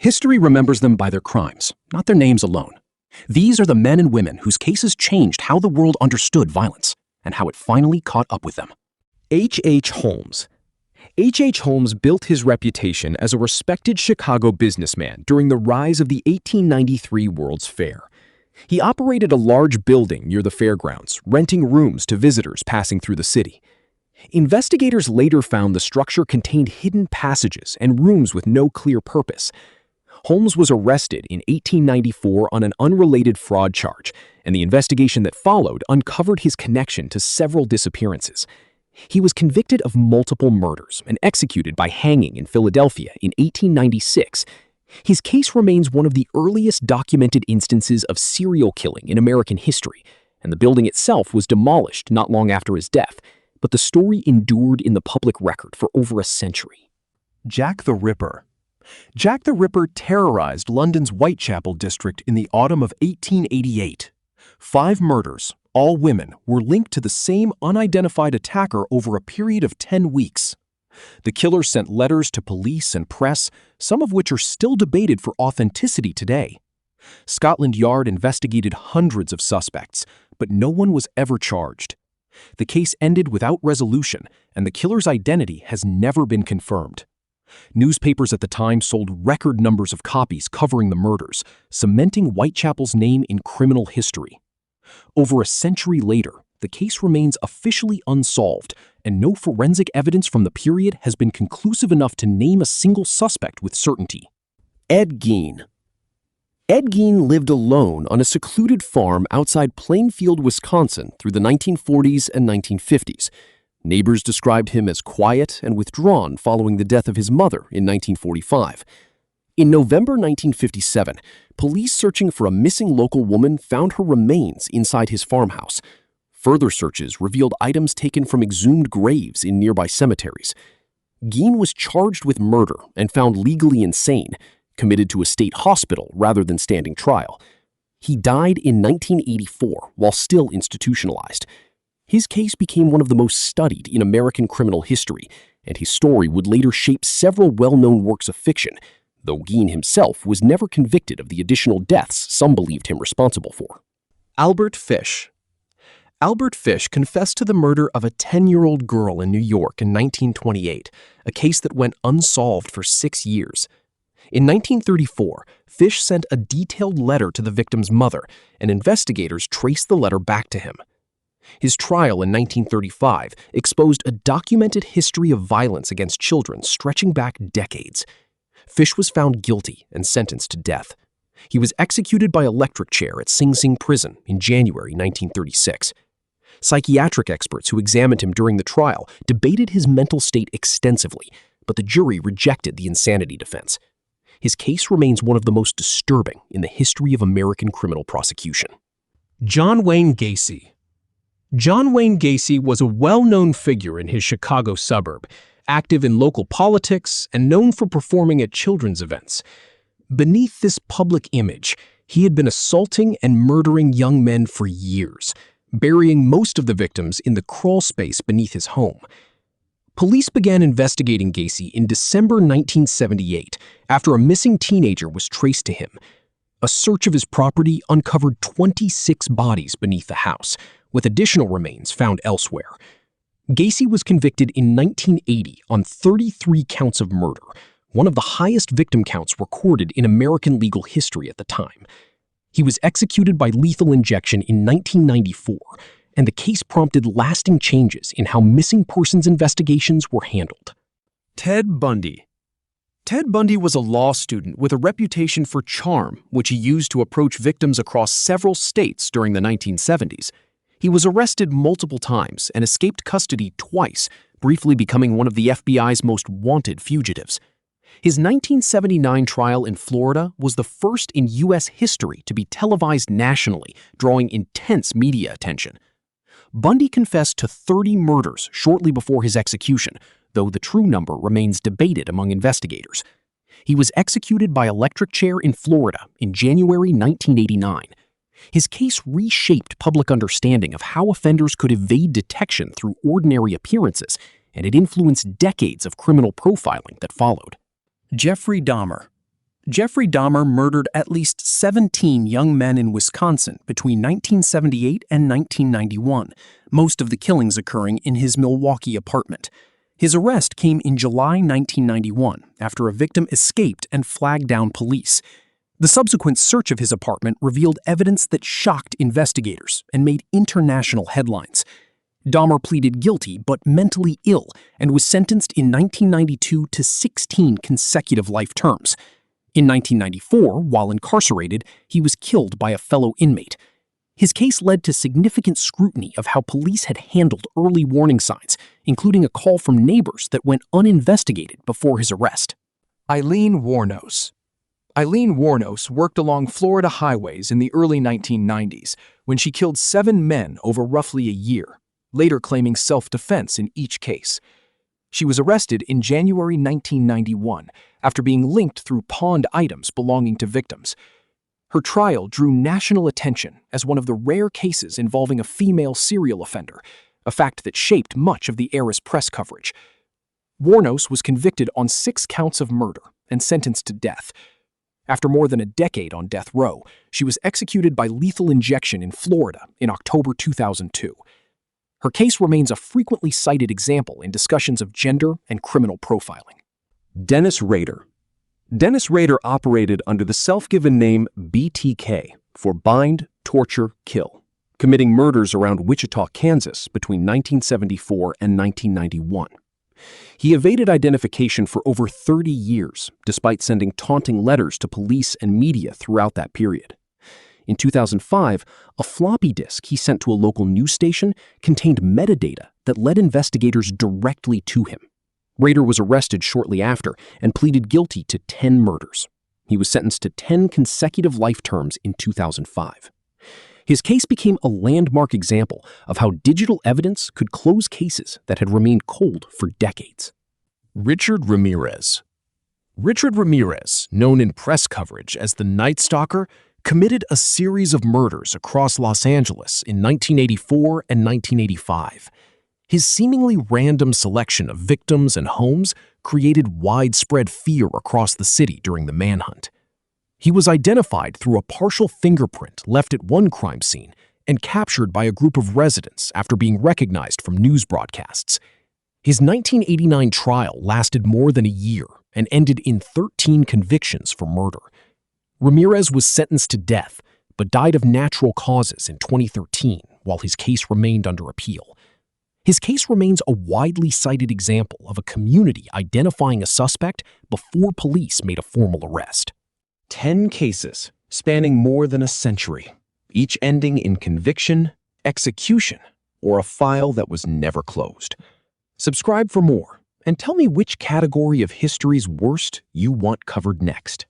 History remembers them by their crimes, not their names alone. These are the men and women whose cases changed how the world understood violence and how it finally caught up with them. H. Holmes. H. Holmes built his reputation as a respected Chicago businessman during the rise of the 1893 World's Fair. He operated a large building near the fairgrounds, renting rooms to visitors passing through the city. Investigators later found the structure contained hidden passages and rooms with no clear purpose. Holmes was arrested in 1894 on an unrelated fraud charge, and the investigation that followed uncovered his connection to several disappearances. He was convicted of multiple murders and executed by hanging in Philadelphia in 1896. His case remains one of the earliest documented instances of serial killing in American history, and the building itself was demolished not long after his death, but the story endured in the public record for over a century. Jack the Ripper. Jack the Ripper terrorized London's Whitechapel district in the autumn of 1888. 5 murders, all women, were linked to the same unidentified attacker over a period of 10 weeks. The killer sent letters to police and press, some of which are still debated for authenticity today. Scotland Yard investigated hundreds of suspects, but no one was ever charged. The case ended without resolution, and the killer's identity has never been confirmed. Newspapers at the time sold record numbers of copies covering the murders, cementing Whitechapel's name in criminal history. Over a century later, the case remains officially unsolved, and no forensic evidence from the period has been conclusive enough to name a single suspect with certainty. Ed Gein. Ed Gein lived alone on a secluded farm outside Plainfield, Wisconsin through the 1940s and 1950s. Neighbors described him as quiet and withdrawn following the death of his mother in 1945. In November 1957, police searching for a missing local woman found her remains inside his farmhouse. Further searches revealed items taken from exhumed graves in nearby cemeteries. Gein was charged with murder and found legally insane, committed to a state hospital rather than standing trial. He died in 1984 while still institutionalized. His case became one of the most studied in American criminal history, and his story would later shape several well-known works of fiction, though Gein himself was never convicted of the additional deaths some believed him responsible for. Albert Fish. Albert Fish confessed to the murder of a 10-year-old girl in New York in 1928, a case that went unsolved for 6 years. In 1934, Fish sent a detailed letter to the victim's mother, and investigators traced the letter back to him. His trial in 1935 exposed a documented history of violence against children stretching back decades. Fish was found guilty and sentenced to death. He was executed by electric chair at Sing Sing Prison in January 1936. Psychiatric experts who examined him during the trial debated his mental state extensively, but the jury rejected the insanity defense. His case remains one of the most disturbing in the history of American criminal prosecution. John Wayne Gacy. John Wayne Gacy was a well-known figure in his Chicago suburb, active in local politics and known for performing at children's events. Beneath this public image, he had been assaulting and murdering young men for years, burying most of the victims in the crawl space beneath his home. Police began investigating Gacy in December 1978 after a missing teenager was traced to him. A search of his property uncovered 26 bodies beneath the house, with additional remains found elsewhere. Gacy was convicted in 1980 on 33 counts of murder, one of the highest victim counts recorded in American legal history at the time. He was executed by lethal injection in 1994, and the case prompted lasting changes in how missing persons investigations were handled. Ted Bundy. Ted Bundy was a law student with a reputation for charm, which he used to approach victims across several states during the 1970s. He was arrested multiple times and escaped custody twice, briefly becoming one of the FBI's most wanted fugitives. His 1979 trial in Florida was the first in U.S. history to be televised nationally, drawing intense media attention. Bundy confessed to 30 murders shortly before his execution, though the true number remains debated among investigators. He was executed by electric chair in Florida in January 1989. His case reshaped public understanding of how offenders could evade detection through ordinary appearances, and it influenced decades of criminal profiling that followed. Jeffrey Dahmer. Jeffrey Dahmer murdered at least 17 young men in Wisconsin between 1978 and 1991, most of the killings occurring in his Milwaukee apartment. His arrest came in July 1991 after a victim escaped and flagged down police. The subsequent search of his apartment revealed evidence that shocked investigators and made international headlines. Dahmer pleaded guilty but mentally ill and was sentenced in 1992 to 16 consecutive life terms. In 1994, while incarcerated, he was killed by a fellow inmate. His case led to significant scrutiny of how police had handled early warning signs, including a call from neighbors that went uninvestigated before his arrest. Aileen Wuornos. Aileen Wuornos worked along Florida highways in the early 1990s when she killed 7 men over roughly a year, later claiming self-defense in each case. She was arrested in January 1991 after being linked through pawned items belonging to victims. Her trial drew national attention as one of the rare cases involving a female serial offender, a fact that shaped much of the era's press coverage. Wuornos was convicted on 6 counts of murder and sentenced to death. After more than a decade on death row, she was executed by lethal injection in Florida in October 2002. Her case remains a frequently cited example in discussions of gender and criminal profiling. Dennis Rader. Dennis Rader operated under the self-given name BTK for Bind, Torture, Kill, committing murders around Wichita, Kansas between 1974 and 1991. He evaded identification for over 30 years, despite sending taunting letters to police and media throughout that period. In 2005, a floppy disk he sent to a local news station contained metadata that led investigators directly to him. Rader was arrested shortly after and pleaded guilty to 10 murders. He was sentenced to 10 consecutive life terms in 2005. His case became a landmark example of how digital evidence could close cases that had remained cold for decades. Richard Ramirez. Richard Ramirez, known in press coverage as the Night Stalker, committed a series of murders across Los Angeles in 1984 and 1985. His seemingly random selection of victims and homes created widespread fear across the city during the manhunt. He was identified through a partial fingerprint left at one crime scene and captured by a group of residents after being recognized from news broadcasts. His 1989 trial lasted more than a year and ended in 13 convictions for murder. Ramirez was sentenced to death, but died of natural causes in 2013 while his case remained under appeal. His case remains a widely cited example of a community identifying a suspect before police made a formal arrest. 10 cases spanning more than a century, each ending in conviction, execution, or a file that was never closed. Subscribe for more, and tell me which category of history's worst you want covered next.